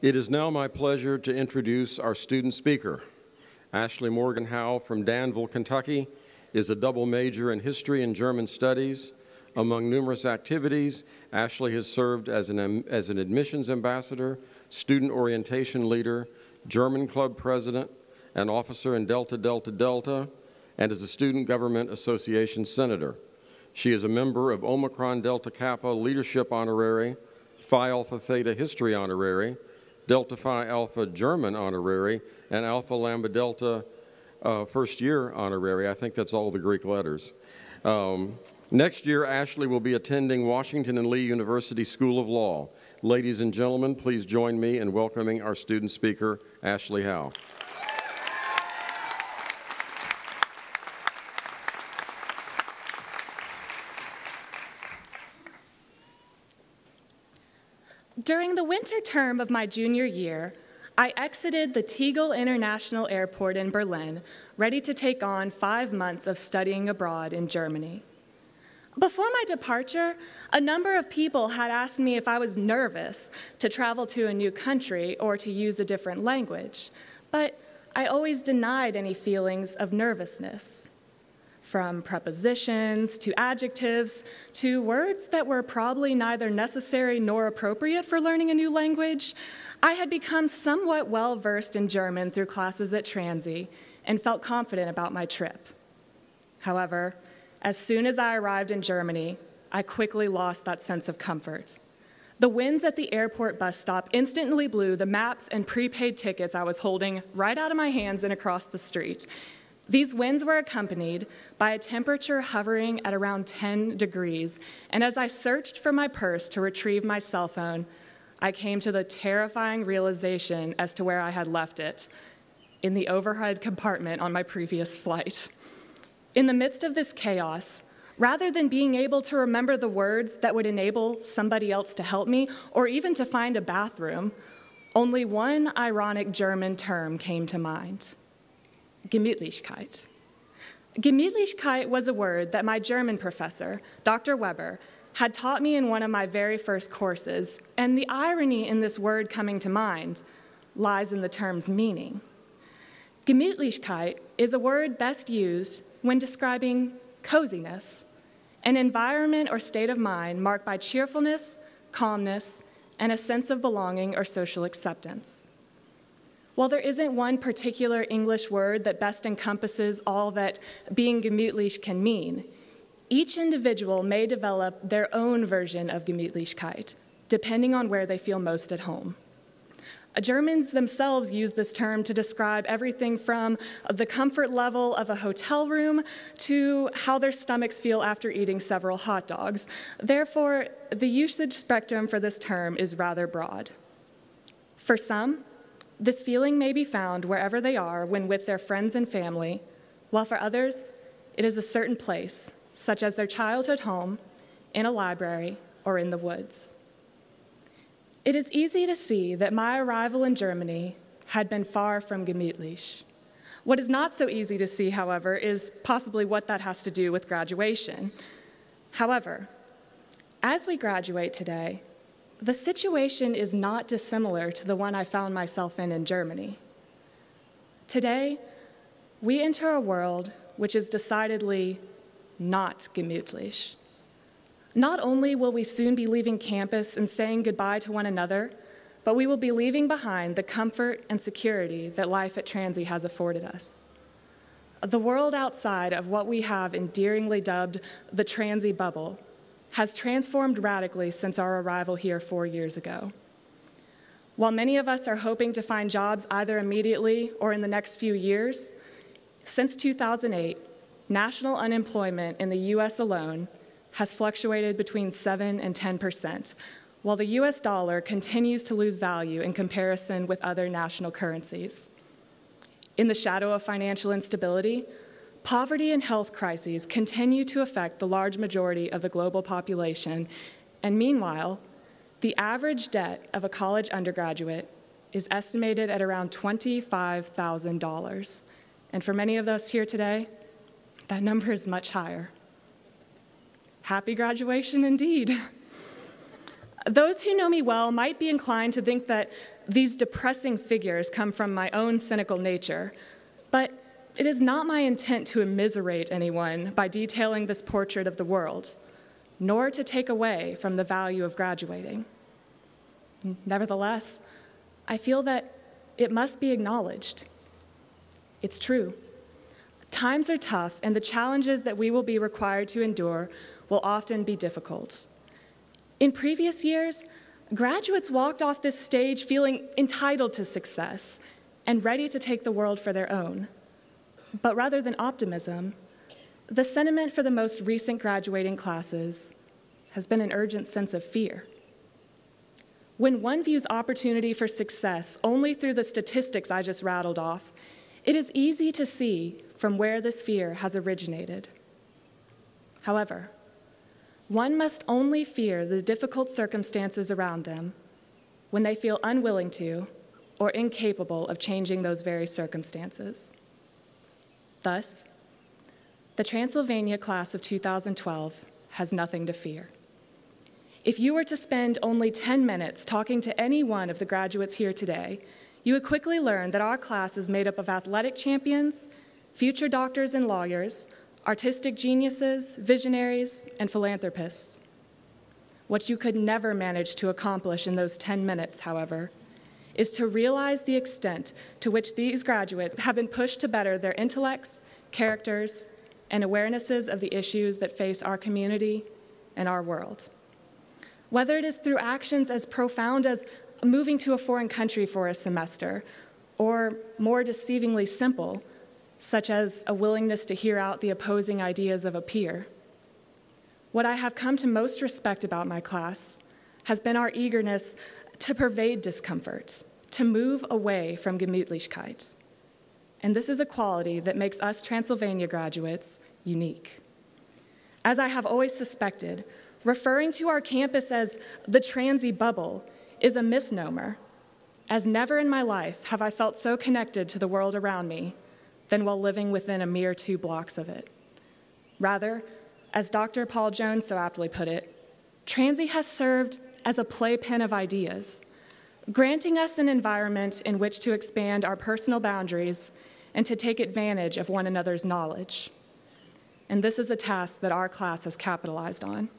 It is now my pleasure to introduce our student speaker. Ashley Howe from Danville, Kentucky, is a double major in History and German Studies. Among numerous activities, Ashley has served as an admissions ambassador, student orientation leader, German club president, an officer in Delta Delta Delta, and as a Student Government Association senator. She is a member of Omicron Delta Kappa Leadership Honorary, Phi Alpha Theta History Honorary, Delta Phi Alpha German Honorary, and Alpha Lambda Delta First Year Honorary. I think that's all the Greek letters. Next year, Ashley will be attending Washington and Lee University School of Law. Ladies and gentlemen, please join me in welcoming our student speaker, Ashley Howe. During the winter term of my junior year, I exited the Tegel International Airport in Berlin, ready to take on 5 months of studying abroad in Germany. Before my departure, a number of people had asked me if I was nervous to travel to a new country or to use a different language, but I always denied any feelings of nervousness. From prepositions to adjectives to words that were probably neither necessary nor appropriate for learning a new language, I had become somewhat well-versed in German through classes at Transy and felt confident about my trip. However, as soon as I arrived in Germany, I quickly lost that sense of comfort. The winds at the airport bus stop instantly blew the maps and prepaid tickets I was holding right out of my hands and across the street. These winds were accompanied by a temperature hovering at around 10 degrees, and as I searched for my purse to retrieve my cell phone, I came to the terrifying realization as to where I had left it, in the overhead compartment on my previous flight. In the midst of this chaos, rather than being able to remember the words that would enable somebody else to help me, or even to find a bathroom, only one ironic German term came to mind: Gemütlichkeit. Gemütlichkeit was a word that my German professor, Dr. Weber, had taught me in one of my very first courses, and the irony in this word coming to mind lies in the term's meaning. Gemütlichkeit is a word best used when describing coziness, an environment or state of mind marked by cheerfulness, calmness, and a sense of belonging or social acceptance. While there isn't one particular English word that best encompasses all that being gemütlich can mean, each individual may develop their own version of Gemütlichkeit, depending on where they feel most at home. Germans themselves use this term to describe everything from the comfort level of a hotel room to how their stomachs feel after eating several hot dogs. Therefore, the usage spectrum for this term is rather broad. For some, this feeling may be found wherever they are when with their friends and family, while for others, it is a certain place, such as their childhood home, in a library, or in the woods. It is easy to see that my arrival in Germany had been far from gemütlich. What is not so easy to see, however, is possibly what that has to do with graduation. However, as we graduate today, the situation is not dissimilar to the one I found myself in Germany. Today, we enter a world which is decidedly not gemütlich. Not only will we soon be leaving campus and saying goodbye to one another, but we will be leaving behind the comfort and security that life at Transy has afforded us. The world outside of what we have endearingly dubbed the Transy bubble has transformed radically since our arrival here 4 years ago. While many of us are hoping to find jobs either immediately or in the next few years, since 2008, national unemployment in the US alone has fluctuated between 7% and 10%, while the US dollar continues to lose value in comparison with other national currencies. In the shadow of financial instability, poverty and health crises continue to affect the large majority of the global population, and meanwhile, the average debt of a college undergraduate is estimated at around $25,000. And for many of us here today, that number is much higher. Happy graduation indeed. Those who know me well might be inclined to think that these depressing figures come from my own cynical nature, but it is not my intent to immiserate anyone by detailing this portrait of the world, nor to take away from the value of graduating. Nevertheless, I feel that it must be acknowledged. It's true. Times are tough, and the challenges that we will be required to endure will often be difficult. In previous years, graduates walked off this stage feeling entitled to success and ready to take the world for their own. But rather than optimism, the sentiment for the most recent graduating classes has been an urgent sense of fear. When one views opportunity for success only through the statistics I just rattled off, it is easy to see from where this fear has originated. However, one must only fear the difficult circumstances around them when they feel unwilling to or incapable of changing those very circumstances. Thus, the Transylvania class of 2012 has nothing to fear. If you were to spend only 10 minutes talking to any one of the graduates here today, you would quickly learn that our class is made up of athletic champions, future doctors and lawyers, artistic geniuses, visionaries, and philanthropists. What you could never manage to accomplish in those 10 minutes, however, is to realize the extent to which these graduates have been pushed to better their intellects, characters, and awarenesses of the issues that face our community and our world. Whether it is through actions as profound as moving to a foreign country for a semester, or more deceivingly simple, such as a willingness to hear out the opposing ideas of a peer. What I have come to most respect about my class has been our eagerness to pervade discomfort, to move away from Gemütlichkeit. And this is a quality that makes us Transylvania graduates unique. As I have always suspected, referring to our campus as the Transy bubble is a misnomer, as never in my life have I felt so connected to the world around me than while living within a mere 2 blocks of it. Rather, as Dr. Paul Jones so aptly put it, Transy has served as a playpen of ideas, granting us an environment in which to expand our personal boundaries and to take advantage of one another's knowledge. And this is a task that our class has capitalized on.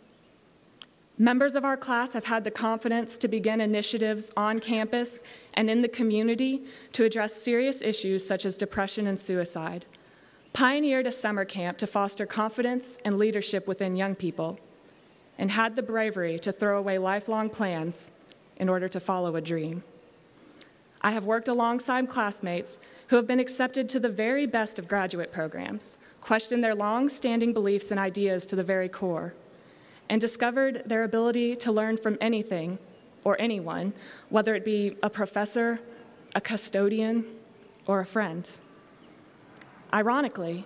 Members of our class have had the confidence to begin initiatives on campus and in the community to address serious issues such as depression and suicide, pioneered a summer camp to foster confidence and leadership within young people, and had the bravery to throw away lifelong plans in order to follow a dream. I have worked alongside classmates who have been accepted to the very best of graduate programs, questioned their long-standing beliefs and ideas to the very core, and discovered their ability to learn from anything or anyone, whether it be a professor, a custodian, or a friend. Ironically,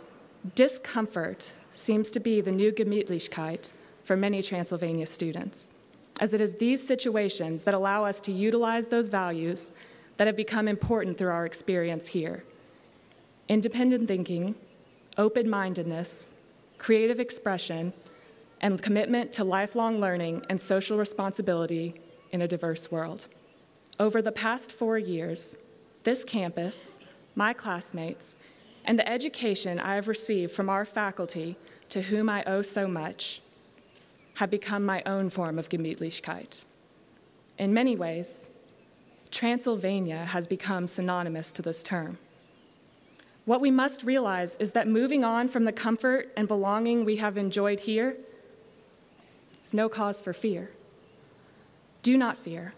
discomfort seems to be the new Gemütlichkeit for many Transylvania students, as it is these situations that allow us to utilize those values that have become important through our experience here. Independent thinking, open-mindedness, creative expression, and commitment to lifelong learning and social responsibility in a diverse world. Over the past 4 years, this campus, my classmates, and the education I have received from our faculty, to whom I owe so much, have become my own form of Gemütlichkeit. In many ways, Transylvania has become synonymous to this term. What we must realize is that moving on from the comfort and belonging we have enjoyed here is no cause for fear. Do not fear.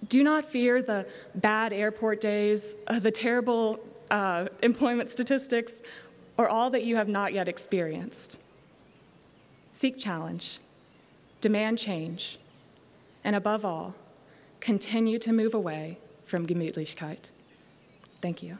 Do not fear the bad airport days, the terrible employment statistics, or all that you have not yet experienced. Seek challenge, demand change, and above all, continue to move away from Gemütlichkeit. Thank you.